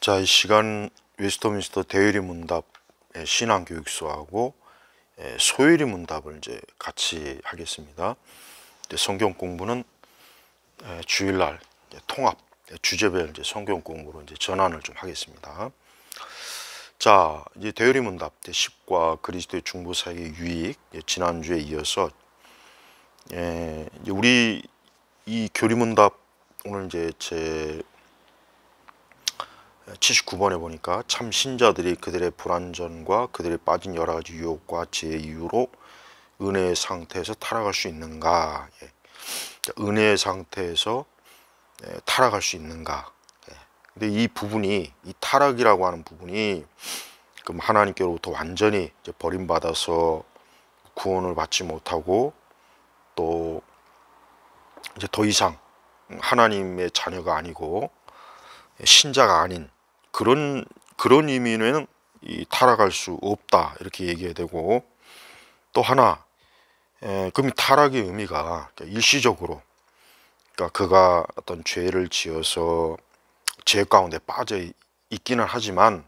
자, 이 시간 웨스트민스터 대유리 문답 신앙교육서하고 소유리 문답을 이제 같이 하겠습니다. 성경 공부는 주일날 통합 주제별 이제 성경 공부로 이제 전환을 좀 하겠습니다. 자, 이제 대유리 문답 10과 그리스도의 중보 사역의 유익, 지난주에 이어서 이제 우리 이 교리 문답 오늘 이제 제 79번에 보니까 참 신자들이 그들의 불완전과 그들이 빠진 여러 가지 유혹과 지혜의 이유로 은혜의 상태에서 타락할 수 있는가? 은혜의 상태에서 타락할 수 있는가? 근데 이 부분이, 이 타락이라고 하는 부분이 그럼 하나님께로부터 완전히 이제 버림받아서 구원을 받지 못하고 또 이제 더 이상 하나님의 자녀가 아니고 신자가 아닌 그런 의미는 이 타락할 수 없다 이렇게 얘기해야 되고, 또 하나 그럼 이 타락의 의미가 일시적으로 그러니까 그가 어떤 죄를 지어서 죄 가운데 빠져 있기는 하지만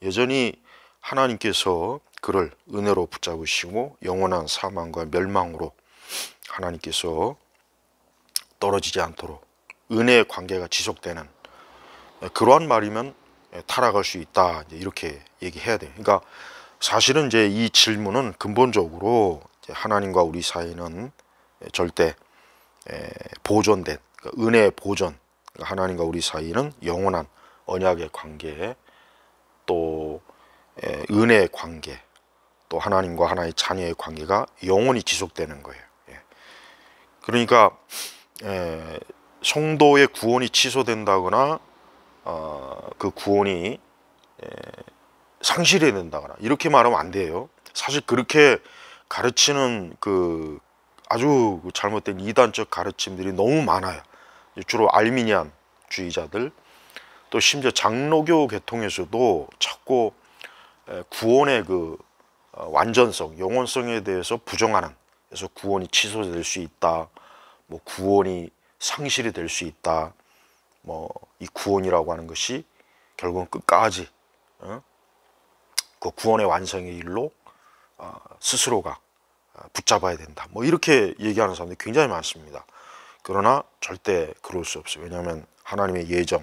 여전히 하나님께서 그를 은혜로 붙잡으시고 영원한 사망과 멸망으로 하나님께서 떨어지지 않도록 은혜의 관계가 지속되는 그러한 말이면 타락할 수 있다 이렇게 얘기해야 돼요. 그러니까 사실은 이제 이 질문은 근본적으로 하나님과 우리 사이는 절대 보존된 은혜의 보존, 하나님과 우리 사이는 영원한 언약의 관계, 또 은혜의 관계, 또 하나님과 하나의 자녀의 관계가 영원히 지속되는 거예요. 그러니까 성도의 구원이 취소된다거나 그 구원이 상실이 된다거나 이렇게 말하면 안 돼요. 사실 그렇게 가르치는 그 아주 잘못된 이단적 가르침들이 너무 많아요. 주로 알미니안 주의자들, 또 심지어 장로교 계통에서도 자꾸 구원의 그 완전성, 영원성에 대해서 부정하는, 그래서 구원이 취소될 수 있다, 뭐 구원이 상실이 될 수 있다, 뭐 이 구원이라고 하는 것이 결국은 끝까지 그 구원의 완성의 일로 스스로가 붙잡아야 된다, 뭐 이렇게 얘기하는 사람들이 굉장히 많습니다. 그러나 절대 그럴 수 없어요. 왜냐하면 하나님의 예정,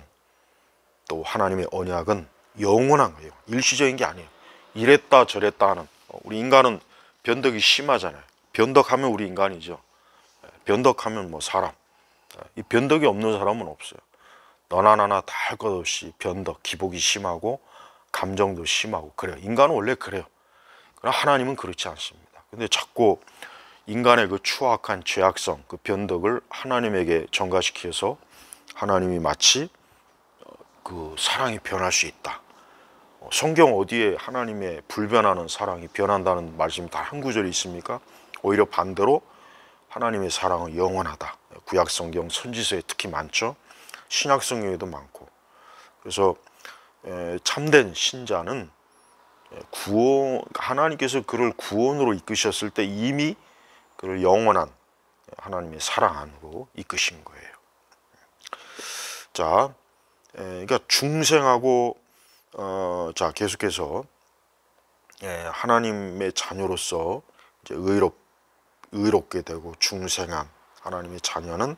또 하나님의 언약은 영원한 거예요. 일시적인 게 아니에요. 이랬다 저랬다 하는, 우리 인간은 변덕이 심하잖아요. 변덕하면 우리 인간이죠. 변덕하면 뭐 사람, 이 변덕이 없는 사람은 없어요. 너나 나나 다 할 것 없이 변덕, 기복이 심하고 감정도 심하고 그래요. 인간은 원래 그래요. 그러나 하나님은 그렇지 않습니다. 근데 자꾸 인간의 그 추악한 죄악성, 그 변덕을 하나님에게 전가시켜서 하나님이 마치 그 사랑이 변할 수 있다. 성경 어디에 하나님의 불변하는 사랑이 변한다는 말씀이 단 한 구절이 있습니까? 오히려 반대로 하나님의 사랑은 영원하다. 구약 성경 선지서에 특히 많죠. 신약 성경에도 많고. 그래서 참된 신자는 구원, 하나님께서 그를 구원으로 이끄셨을 때 이미 그를 영원한 하나님의 사랑 안으로 이끄신 거예요. 자, 그러니까 중생하고 자 계속해서 하나님의 자녀로서 이제 의롭게 되고 중생한 하나님의 자녀는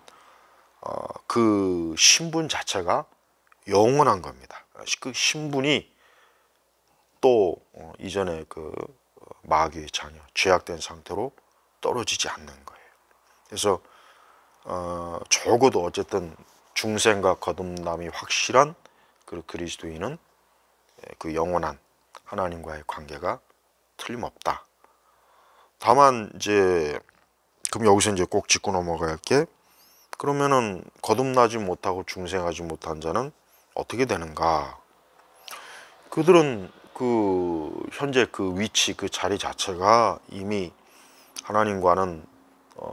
그 신분 자체가 영원한 겁니다. 그 신분이 또 이전에 그 마귀의 자녀, 죄악된 상태로 떨어지지 않는 거예요. 그래서 적어도 어쨌든 중생과 거듭남이 확실한 그 그리스도인은 그 영원한 하나님과의 관계가 틀림없다. 다만 이제 그럼 여기서 이제 꼭 짚고 넘어가야 할 게, 그러면은 거듭나지 못하고 중생하지 못한 자는 어떻게 되는가? 그들은 그 현재 그 위치, 그 자리 자체가 이미 하나님과는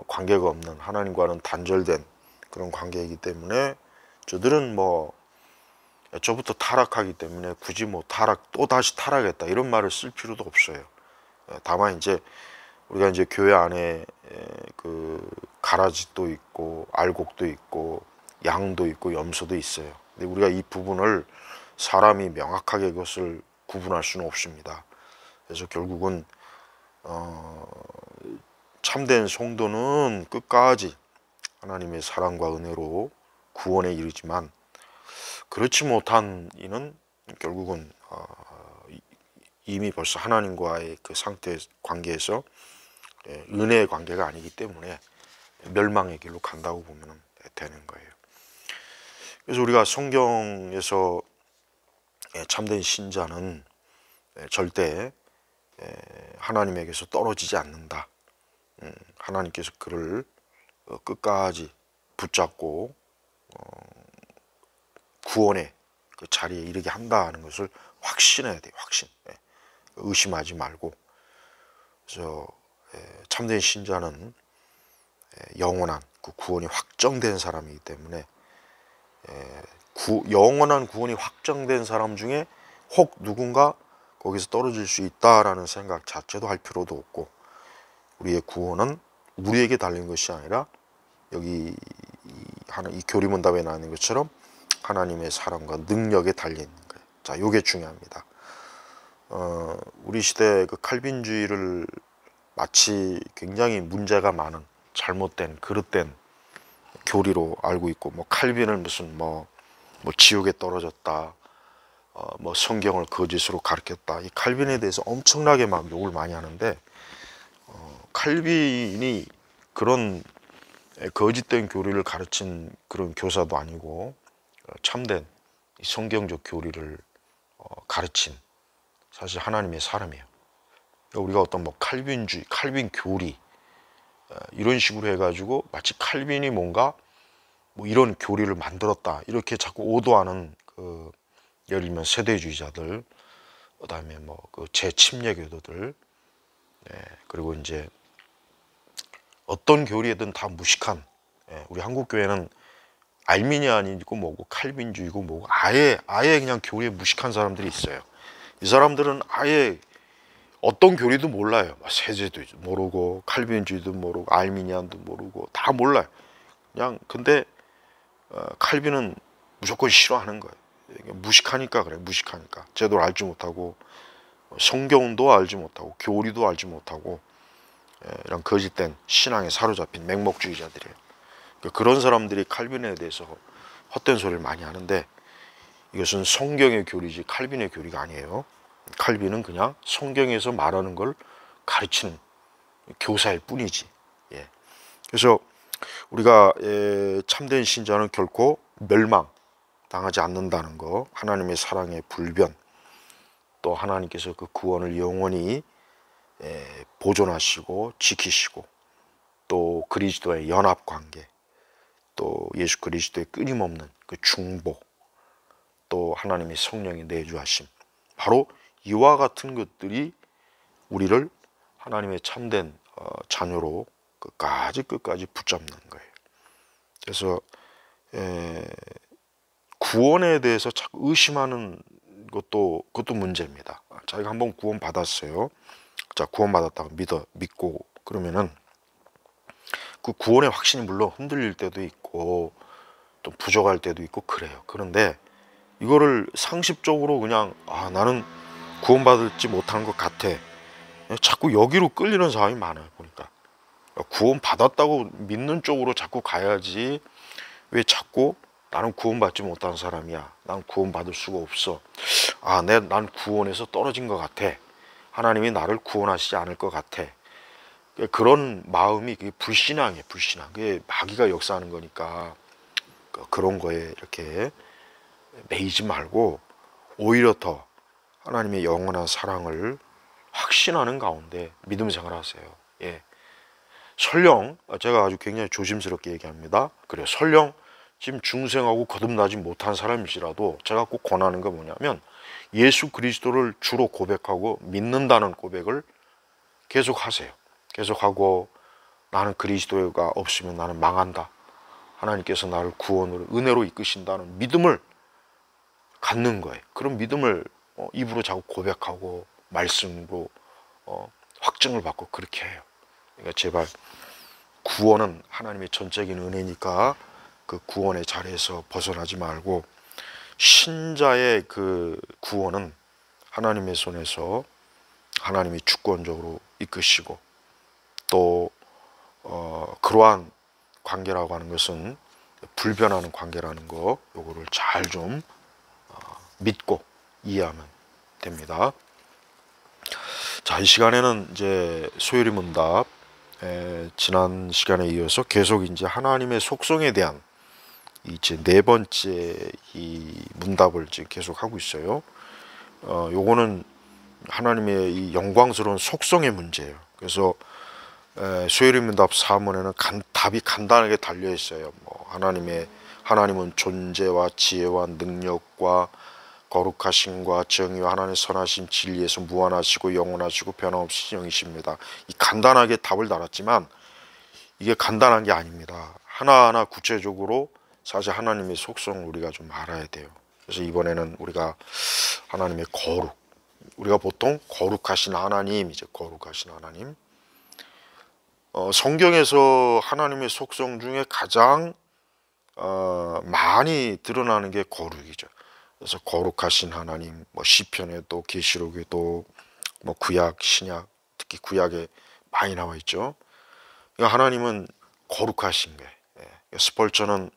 관계가 없는, 하나님과는 단절된 그런 관계이기 때문에 저들은 뭐 애초부터 타락하기 때문에 굳이 뭐 또 다시 타락했다 이런 말을 쓸 필요도 없어요. 다만 이제 우리가 이제 교회 안에 그 가라지도 있고 알곡도 있고 양도 있고 염소도 있어요. 근데 우리가 이 부분을 사람이 명확하게 그것을 구분할 수는 없습니다. 그래서 결국은 참된 성도는 끝까지 하나님의 사랑과 은혜로 구원에 이르지만, 그렇지 못한 이는 결국은 이미 벌써 하나님과의 그 상태 관계에서 은혜의 관계가 아니기 때문에 멸망의 길로 간다고 보면 되는 거예요. 그래서 우리가 성경에서 참된 신자는 절대 하나님에게서 떨어지지 않는다. 하나님께서 그를 끝까지 붙잡고 구원의 그 자리에 이르게 한다는 것을 확신해야 돼요. 확신. 의심하지 말고. 그래서 참된 신자는 영원한 그 구원이 확정된 사람이기 때문에, 영원한 구원이 확정된 사람 중에 혹 누군가 거기서 떨어질 수 있다라는 생각 자체도 할 필요도 없고, 우리의 구원은 우리에게 달린 것이 아니라 여기 이 교리문답에 나오는 것처럼 하나님의 사랑과 능력에 달린 거예요. 자, 요게 중요합니다. 우리 시대 그 칼빈주의를 마치 굉장히 문제가 많은 잘못된 그릇된 교리로 알고 있고, 뭐 칼빈을 무슨 뭐 지옥에 떨어졌다, 뭐 성경을 거짓으로 가르쳤다, 이 칼빈에 대해서 엄청나게 막 욕을 많이 하는데, 칼빈이 그런 거짓된 교리를 가르친 그런 교사도 아니고, 참된 성경적 교리를 가르친 사실 하나님의 사람이에요. 우리가 어떤 뭐 칼빈주의, 칼빈 교리 이런 식으로 해가지고 마치 칼빈이 뭔가 뭐 이런 교리를 만들었다 이렇게 자꾸 오도하는 그 예를 들면 세대주의자들, 그다음에 뭐 그 재침례교도들, 그리고 이제 어떤 교리에든 다 무식한, 우리 한국 교회는 알미니안이고 뭐고 칼빈주의고 뭐고 아예 그냥 교리에 무식한 사람들이 있어요. 이 사람들은 아예 어떤 교리도 몰라요. 세제도 모르고 칼빈주의도 모르고 알미니안도 모르고 다 몰라요. 그냥 근데 칼빈은 무조건 싫어하는 거예요. 무식하니까 그래. 무식하니까 제대로 알지 못하고 성경도 알지 못하고 교리도 알지 못하고 이런 거짓된 신앙에 사로잡힌 맹목주의자들이에요. 그런 사람들이 칼빈에 대해서 헛된 소리를 많이 하는데, 이것은 성경의 교리지 칼빈의 교리가 아니에요. 칼빈은 그냥 성경에서 말하는 걸 가르치는 교사일 뿐이지. 그래서 우리가 참된 신자는 결코 멸망당하지 않는다는 거, 하나님의 사랑의 불변, 또 하나님께서 그 구원을 영원히 보존하시고 지키시고, 또 그리스도의 연합관계, 또 예수 그리스도의 끊임없는 그 중보, 또 하나님의 성령의 내주하심, 바로 이와 같은 것들이 우리를 하나님의 참된 자녀로 끝까지 붙잡는 거예요. 그래서 구원에 대해서 자꾸 의심하는 그것도 문제입니다. 자기가 한번 구원 받았어요. 자, 구원 받았다고 믿고 그러면은 그 구원의 확신이 물론 흔들릴 때도 있고 좀 부족할 때도 있고 그래요. 그런데 이거를 상식적으로 그냥 나는 구원받지 못한 것 같아, 자꾸 여기로 끌리는 사람이 많아요. 보니까 구원 받았다고 믿는 쪽으로 자꾸 가야지, 왜 자꾸 나는 구원받지 못한 사람이야, 난 구원받을 수가 없어, 난 구원에서 떨어진 것 같아, 하나님이 나를 구원하시지 않을 것 같아, 그런 마음이 그게 불신앙이에요. 불신앙. 그게 마귀가 역사하는 거니까 그런 거에 이렇게 매이지 말고 오히려 더 하나님의 영원한 사랑을 확신하는 가운데 믿음 생활하세요. 설령 제가 아주 굉장히 조심스럽게 얘기합니다. 그래요. 설령 지금 중생하고 거듭나지 못한 사람일지라도 제가 꼭 권하는 거 뭐냐면, 예수 그리스도를 주로 고백하고 믿는다는 고백을 계속 하세요. 계속하고, 나는 그리스도가 없으면 나는 망한다, 하나님께서 나를 구원으로 은혜로 이끄신다는 믿음을 갖는 거예요. 그런 믿음을 입으로 자꾸 고백하고 말씀으로 확증을 받고 그렇게 해요. 그러니까 제발 구원은 하나님의 전적인 은혜니까 그 구원의 자리에서 벗어나지 말고 신자의 그 구원은 하나님의 손에서 하나님이 주권적으로 이끄시고 또 그러한 관계라고 하는 것은 불변하는 관계라는 거, 요거를 잘 좀 믿고 이해하면 됩니다. 자, 이 시간에는 이제 소요리 문답, 지난 시간에 이어서 계속 이제 하나님의 속성에 대한 이제 네 번째 이 문답을 지금 계속 하고 있어요. 요거는 하나님의 이 영광스러운 속성의 문제예요. 그래서 소요리 문답 4문에는 답이 간단하게 달려 있어요. 뭐 하나님은 존재와 지혜와 능력과 거룩하심과 정의와 하나님의 선하신 진리에서 무한하시고 영원하시고 변함없으신 영이십니다. 이 간단하게 답을 달았지만 이게 간단한 게 아닙니다. 하나하나 구체적으로 사실 하나님의 속성을 우리가 좀 알아야 돼요. 그래서 이번에는 우리가 하나님의 거룩, 우리가 보통 거룩하신 하나님, 이제 거룩하신 하나님, 성경에서 하나님의 속성 중에 가장 많이 드러나는 게 거룩이죠. 그래서 거룩하신 하나님, 뭐 시편에도 계시록에도 뭐 구약, 신약, 특히 구약에 많이 나와 있죠. 그러니까 하나님은 거룩하신 거예요. 스펄전은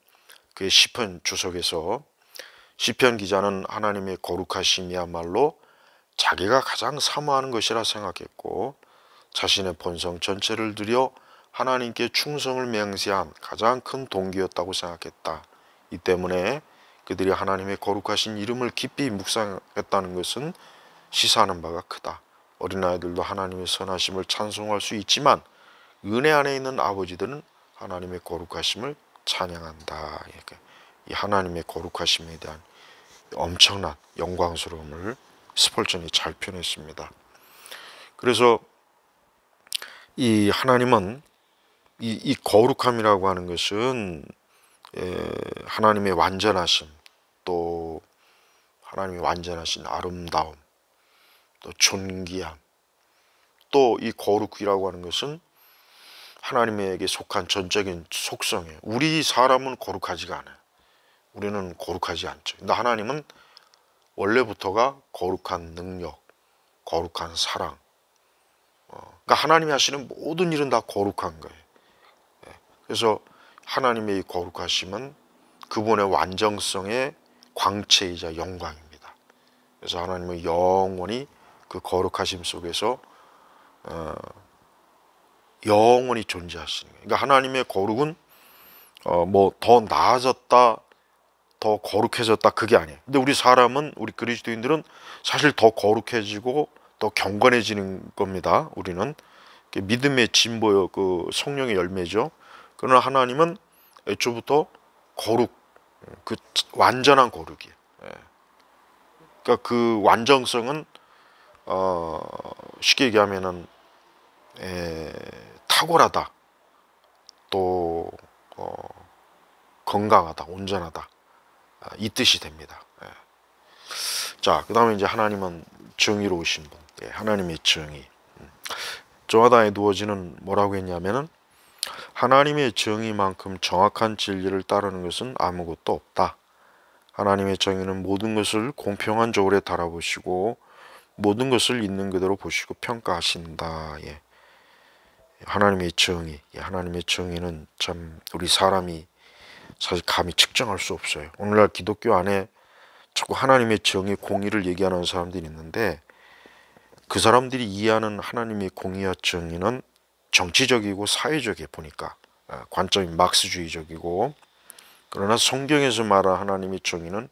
그 시편 주석에서 시편 기자는 하나님의 거룩하심이야말로 자기가 가장 사모하는 것이라 생각했고 자신의 본성 전체를 들여 하나님께 충성을 맹세한 가장 큰 동기였다고 생각했다. 이 때문에 그들이 하나님의 거룩하신 이름을 깊이 묵상했다는 것은 시사하는 바가 크다. 어린아이들도 하나님의 선하심을 찬송할 수 있지만 은혜 안에 있는 아버지들은 하나님의 거룩하심을 찬양한다. 이 하나님의 거룩하심에 대한 엄청난 영광스러움을 스펄전이 잘 표현했습니다. 그래서 이 하나님은 이 거룩함이라고 하는 것은 하나님의 완전하심, 또 하나님의 완전하신 아름다움, 또 존귀함, 또 이 거룩이라고 하는 것은 하나님에게 속한 전적인 속성이에요. 우리 사람은 거룩하지가 않아요. 우리는 거룩하지 않죠. 근데 하나님은 원래부터가 거룩한 능력, 거룩한 사랑, 그러니까 하나님이 하시는 모든 일은 다 거룩한 거예요. 그래서 하나님의 이 거룩하심은 그분의 완전성의 광채이자 영광입니다. 그래서 하나님은 영원히 그 거룩하심 속에서 영원히 존재하시는 거예요. 그러니까 하나님의 거룩은 뭐 더 나아졌다, 더 거룩해졌다, 그게 아니에요. 근데 우리 사람은, 우리 그리스도인들은 사실 더 거룩해지고 더 경건해지는 겁니다. 우리는 믿음의 진보요, 그 성령의 열매죠. 그러나 하나님은 애초부터 거룩, 그 완전한 거룩이에요. 그러니까 그 완전성은 쉽게 얘기하면은 탁월하다, 또 건강하다, 온전하다, 이 뜻이 됩니다. 자, 그 다음에 이제 하나님은 정의로우신 분, 하나님의 정의. 조나단에 두어지는 뭐라고 했냐면은 하나님의 정의만큼 정확한 진리를 따르는 것은 아무것도 없다. 하나님의 정의는 모든 것을 공평한 저울에 달아보시고 모든 것을 있는 그대로 보시고 평가하신다. 하나님의 정의, 하나님의 정의는 참 우리 사람이 사실 감히 측정할 수 없어요. 오늘날 기독교 안에 자꾸 하나님의 정의, 공의를 얘기하는 사람들이 있는데 그 사람들이 이해하는 하나님의 공의와 정의는 정치적이고 사회적이에 보니까 관점이 막스주의적이고, 그러나 성경에서 말하는 하나님의 정의는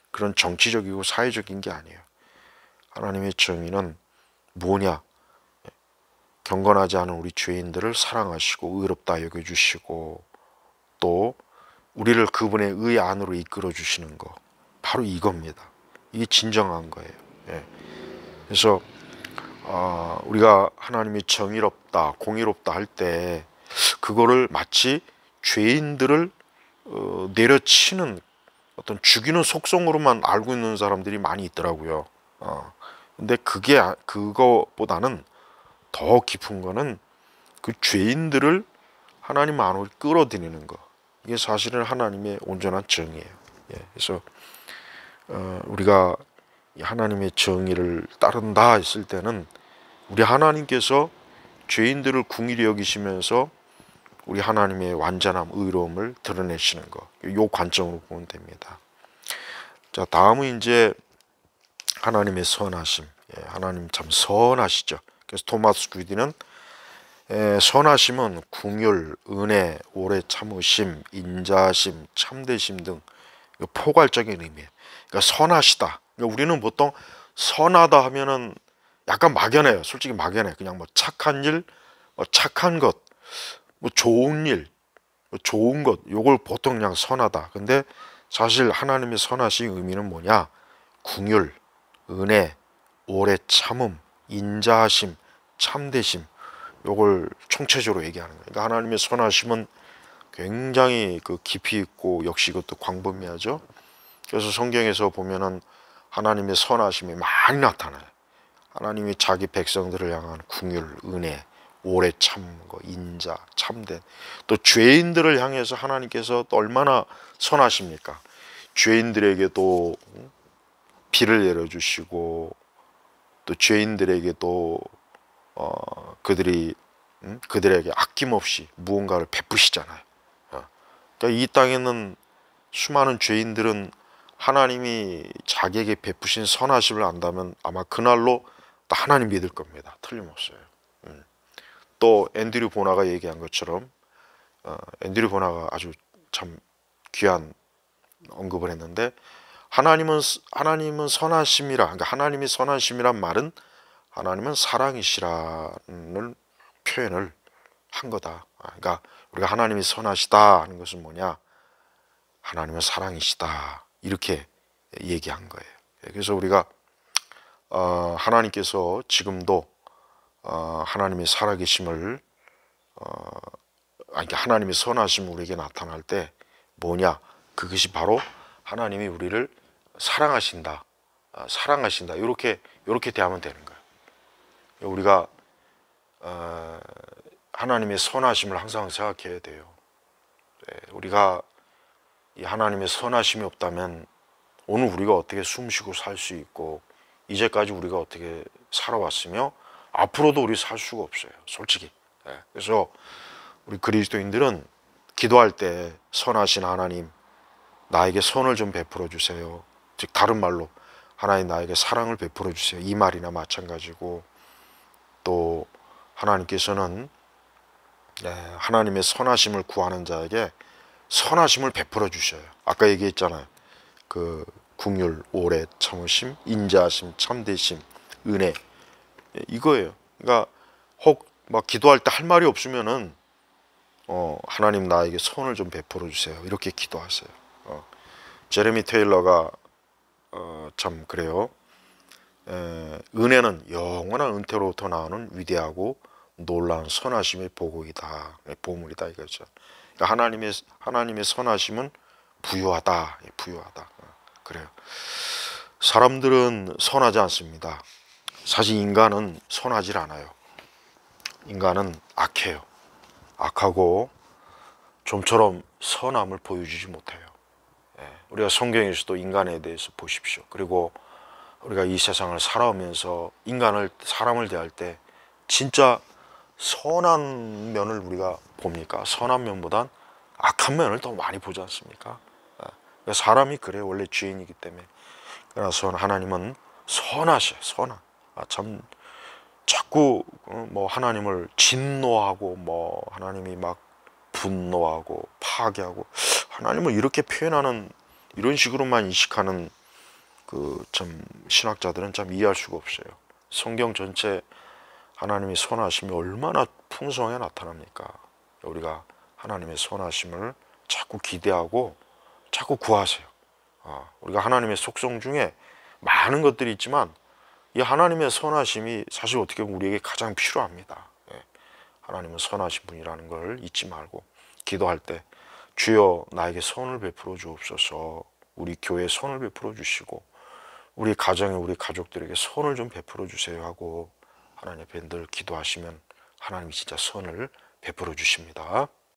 그런 정치적이고 사회적인 게 아니에요. 하나님의 정의는 뭐냐? 경건하지 않은 우리 죄인들을 사랑하시고 의롭다 여겨주시고 또 우리를 그분의 의 안으로 이끌어 주시는 거, 바로 이겁니다. 이게 진정한 거예요. 그래서 우리가 하나님이 정의롭다, 공의롭다 할 때 그거를 마치 죄인들을 내려치는 어떤 죽이는 속성으로만 알고 있는 사람들이 많이 있더라고요. 근데 그거보다는 더 깊은 거는 그 죄인들을 하나님 안으로 끌어들이는 거. 이게 사실은 하나님의 온전한 정의예요. 그래서 우리가 하나님의 정의를 따른다 했을 때는 우리 하나님께서 죄인들을 궁일이 여기시면서 우리 하나님의 완전함, 의로움을 드러내시는 것, 이 관점으로 보면 됩니다. 자, 다음은 이제 하나님의 선하심. 하나님 참 선하시죠. 그래서 토마스 주디는 선하심은 긍휼, 은혜, 오래 참으심, 인자심, 참되심 등 포괄적인 의미예요. 그러니까 선하시다. 그러니까 우리는 보통 선하다 하면은 약간 막연해요. 솔직히 막연해. 그냥 뭐 착한 일, 뭐 착한 것, 뭐 좋은 일, 뭐 좋은 것, 요걸 보통 그냥 선하다. 근데 사실 하나님의 선하신 의미는 뭐냐? 긍휼, 은혜, 오래 참음, 인자하심, 참되심, 요걸 총체적으로 얘기하는 거예요. 그러니까 하나님의 선하심은 굉장히 그 깊이 있고 역시 그것도 광범위하죠. 그래서 성경에서 보면은 하나님의 선하심이 많이 나타나요. 하나님이 자기 백성들을 향한 긍휼, 은혜, 오래 참은 거, 인자, 참된, 또 죄인들을 향해서 하나님께서 또 얼마나 선하십니까? 죄인들에게도 비를 내려주시고 또 죄인들에게도 그들에게 아낌없이 무언가를 베푸시잖아요. 그러니까 이 땅에는 수많은 죄인들은 하나님이 자기에게 베푸신 선하심을 안다면 아마 그날로 하나님 믿을 겁니다. 틀림없어요. 또 앤드류 보나가 얘기한 것처럼 앤드류 보나가 아주 참 귀한 언급을 했는데 하나님은 선하심이라, 그러니까 하나님이 선하심이란 말은 하나님은 사랑이시라는 표현을 한 거다. 그러니까 우리가 하나님이 선하시다 하는 것은 뭐냐? 하나님은 사랑이시다, 이렇게 얘기한 거예요. 그래서 우리가 하나님께서 지금도 하나님의 살아계심을 하나님의 선하심을 우리에게 나타날 때 뭐냐? 그것이 바로 하나님이 우리를 사랑하신다, 사랑하신다, 이렇게 대하면 되는 거예요. 우리가 하나님의 선하심을 항상 생각해야 돼요. 우리가 이 하나님의 선하심이 없다면 오늘 우리가 어떻게 숨쉬고 살 수 있고 이제까지 우리가 어떻게 살아왔으며 앞으로도 우리 살 수가 없어요, 솔직히. 그래서 우리 그리스도인들은 기도할 때 선하신 하나님, 나에게 선을 좀 베풀어 주세요. 즉 다른 말로 하나님 나에게 사랑을 베풀어 주세요, 이 말이나 마찬가지고, 또 하나님께서는 하나님의 선하심을 구하는 자에게 선하심을 베풀어 주셔요. 아까 얘기했잖아요. 그 긍휼, 오래 참으심, 인자하심, 참되심, 은혜, 이거예요. 그러니까 혹 막 기도할 때 할 말이 없으면은 하나님 나에게 선을 좀 베풀어 주세요, 이렇게 기도하세요. 제레미 테일러가 참 그래요. 은혜는 영원한 은퇴로부터 나오는 위대하고 놀라운 선하심의 보고이다, 보물이다, 이거죠. 그러니까 하나님의 선하심은 부유하다, 부유하다. 그래요. 사람들은 선하지 않습니다. 사실 인간은 선하질 않아요. 인간은 악해요. 악하고 좀처럼 선함을 보여주지 못해요. 우리가 성경에서도 인간에 대해서 보십시오. 그리고 우리가 이 세상을 살아오면서 사람을 대할 때 진짜 선한 면을 우리가 봅니까? 선한 면보단 악한 면을 더 많이 보지 않습니까? 사람이 그래요. 원래 죄인이기 때문에. 그래서 하나님은 선하셔요. 선한. 참 자꾸 뭐 하나님을 진노하고 뭐 하나님이 막 분노하고 파괴하고, 하나님을 이렇게 표현하는, 이런 식으로만 인식하는 그 참 신학자들은 참 이해할 수가 없어요. 성경 전체 하나님의 선하심이 얼마나 풍성하게 나타납니까? 우리가 하나님의 선하심을 자꾸 기대하고 자꾸 구하세요. 우리가 하나님의 속성 중에 많은 것들이 있지만 이 하나님의 선하심이 사실 어떻게 보면 우리에게 가장 필요합니다. 하나님은 선하신 분이라는 걸 잊지 말고 기도할 때 주여 나에게 선을 베풀어 주옵소서, 우리 교회에 선을 베풀어 주시고 우리 가정에 우리 가족들에게 선을 좀 베풀어 주세요 하고 하나님 앞에 늘 기도하시면 하나님이 진짜 선을 베풀어 주십니다.